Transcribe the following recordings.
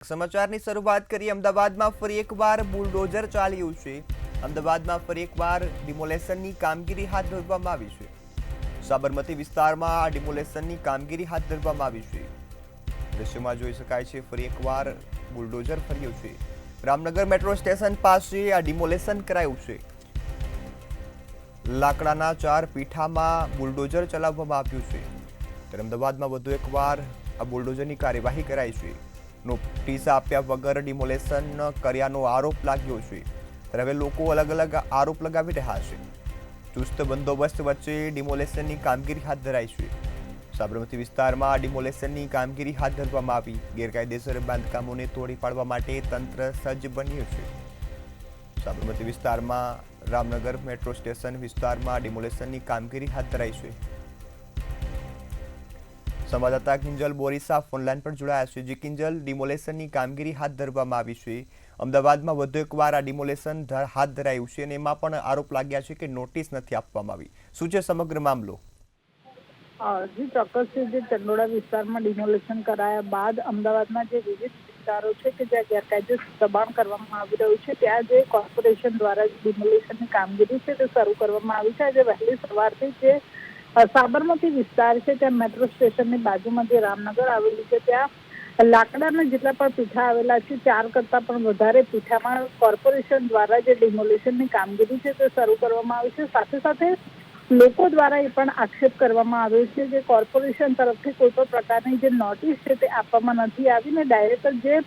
સમાચારની શરૂઆત કરીએ અમદાવાદમાં ફરી એકવાર બુલડોઝર ચાલ્યું છે। અમદાવાદમાં ફરી એકવાર ડિમોલેશનની કામગીરી હાથ ધરવામાં આવી છે। સાબરમતી વિસ્તારમાં આ ડિમોલેશનની કામગીરી હાથ ધરવામાં આવી છે। દ્રશ્યમાં જોઈ શકાય છે ફરી એકવાર બુલડોઝર ફર્યું છે। રામનગર મેટ્રો સ્ટેશન પાસે આ ડિમોલેશન કરાયું છે। લાકડાના 4 પીઠામાં બુલડોઝર ચલાવવામાં આવ્યું છે। ત્યારે અમદાવાદમાં વધુ એકવાર આ બુલડોઝરની કાર્યવાહી કરાઈ છે। નોટિસ આપ્યા વગર ડિમોલેશન કર્યાનો આરોપ લાગ્યો છે। ત્યારે હવે લોકો અલગ અલગ આરોપ લગાવી રહ્યા છે। ચુસ્ત બંદોબસ્ત વચ્ચે ડિમોલેશનની કામગીરી હાથ ધરાઈ છે। સાબરમતી વિસ્તારમાં ડિમોલેશનની કામગીરી હાથ ધરવામાં આવી। ગેરકાયદેસર બાંધકામોને તોડી પાડવા માટે તંત્ર સજ્જ બન્યું છે। સાબરમતી વિસ્તારમાં રામનગર મેટ્રો સ્ટેશન વિસ્તારમાં ડિમોલેશનની કામગીરી હાથ ધરાઈ છે। संवाददाता किंजल बोरीसा फोनलाइन पर जोड़ाया है। जी किंजल, डिमोलेशनની કામગીરી હાથ ધરવામાં આવી છે। અમદાવાદમાં વધુ એકવાર આ ડિમોલેશન હાથ ધરાયું છે અને એમાં પણ આરોપ લાગ્યા છે કે નોટિસ નથી આપવામાં આવી। શું છે સમગ્ર મામલો? જી ચોક્કસ છે। જે ચંડોળા વિસ્તારમાં ડિમોલેશન કરાયા બાદ અમદાવાદમાં જે વિવિધ વિસ્તારો છે કે જ્યાં ગેરકાયદેસર દબાણ કરવામાં આવી રહ્યું છે ત્યાં જે કોર્પોરેશન દ્વારા ડિમોલેશનની કામગીરી છે તે શરૂ કરવામાં આવી છે। આજે વહેલી સવારથી જે સાબરમતી વિસ્તાર છે ત્યાં મેટ્રો સ્ટેશનની બાજુમાં જે રામનગર આવેલું છે ત્યાં લાકડાના જેટલા પણ પીઠા આવેલા છે 4 કરતાં પણ વધારે પીઠામાં કોર્પોરેશન દ્વારા જે ડિમોલેશનની કામગીરી છે તે શરૂ કરવામાં આવી છે। સાથે સાથે લોકો દ્વારા એ પણ આક્ષેપ કરવામાં આવ્યો છે કે કોર્પોરેશન તરફથી કોઈ પણ પ્રકારની જે નોટિસ છે તે આપવામાં નથી આવી ને ડાયરેક્ટ જે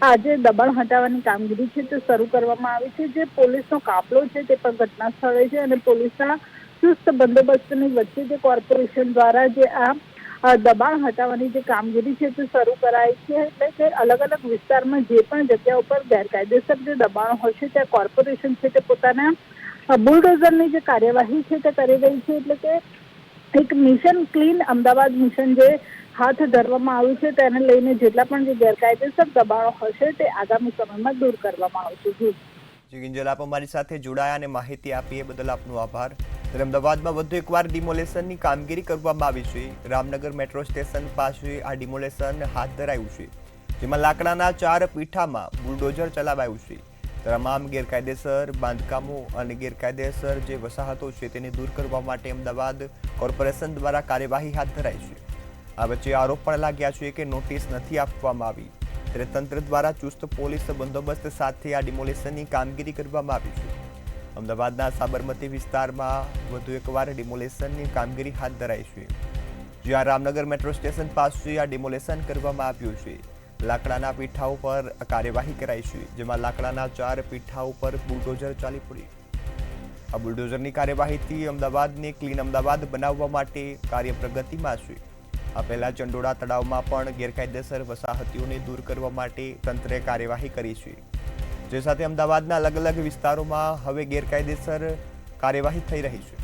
આજે દબાણ હટાવવાની કામગીરી છે તે શરૂ કરવામાં આવી છે। જે પોલીસનો કાફલો છે તે પણ ઘટના સ્થળે છે અને પોલીસના ચુસ્ત બંદોબસ્તની વચ્ચે જે કોર્પોરેશન દ્વારા જે આ દબાણ હટાવવાની જે કામગીરી છે તે શરૂ કરાઈ છે। એટલે કે અલગ અલગ વિસ્તારમાં જે પણ જગ્યા ઉપર ગેરકાયદેસર જે દબાણો હોય છે ત્યાં કોર્પોરેશન છે તે પોતાના બુલડોઝરની જે કાર્યવાહી છે તે કરી રહી છે। એટલે કે એક મિશન ક્લીન અમદાવાદ મિશન જે હાથ ધરવામાં આવ્યું છે તેને લઈને જેટલા પણ જે ગેરકાયદેસર દબાણો હશે તે આગામી સમયમાં દૂર કરવામાં આવશે। જી કિંજલ, આપ અમારી સાથે જોડાયા અને માહિતી આપી એ બદલ આપનો આભાર। અમદાવાદમાં વધુ એકવાર ડિમોલેશનની કામગીરી કરવામાં આવી છે। રામનગર મેટ્રો સ્ટેશન પાસે આ ડિમોલેશન હાથ ધરાયું છે, જેમાં લાકડાના 4 પીઠામાં બુલડોઝર ચલાવાયું છે। તમામ ગેરકાયદેસર બાંધકામો અને ગેરકાયદેસર જે વસાહતો છે તેને દૂર કરવા માટે અમદાવાદ કોર્પોરેશન દ્વારા કાર્યવાહી હાથ ધરાઈ છે। આ વચ્ચે આરોપ પણ લાગ્યા છે કે નોટિસ નથી આપવામાં આવી, ત્યારે તંત્ર દ્વારા ચુસ્ત પોલીસ બંદોબસ્ત સાથે આ ડિમોલેશનની કામગીરી કરવામાં આવી છે। અમદાવાદના સાબરમતી વિસ્તારમાં વધુ એકવાર ડિમોલેશનની કામગીરી હાથ ધરાઈ છે, જ્યાં રામનગર મેટ્રો સ્ટેશન પાસે આ ડિમોલેશન કરવામાં આવ્યું છે। લાકડાના પીઠાઓ પર કાર્યવાહી કરાઈ છે, જેમાં લાકડાના 4 પીઠાઓ પર બુલડોઝર ચાલી પડી। આ બુલડોઝરની કાર્યવાહીથી અમદાવાદને ક્લીન અમદાવાદ બનાવવા માટે કાર્ય પ્રગતિમાં છે। આ પહેલા ચંડોળા તળાવમાં પણ ગેરકાયદેસર વસાહતીઓને દૂર કરવા માટે તંત્રે કાર્યવાહી કરી છે, જે સાથે અમદાવાદના અલગ અલગ વિસ્તારોમાં હવે ગેરકાયદેસર કાર્યવાહી થઈ રહી છે।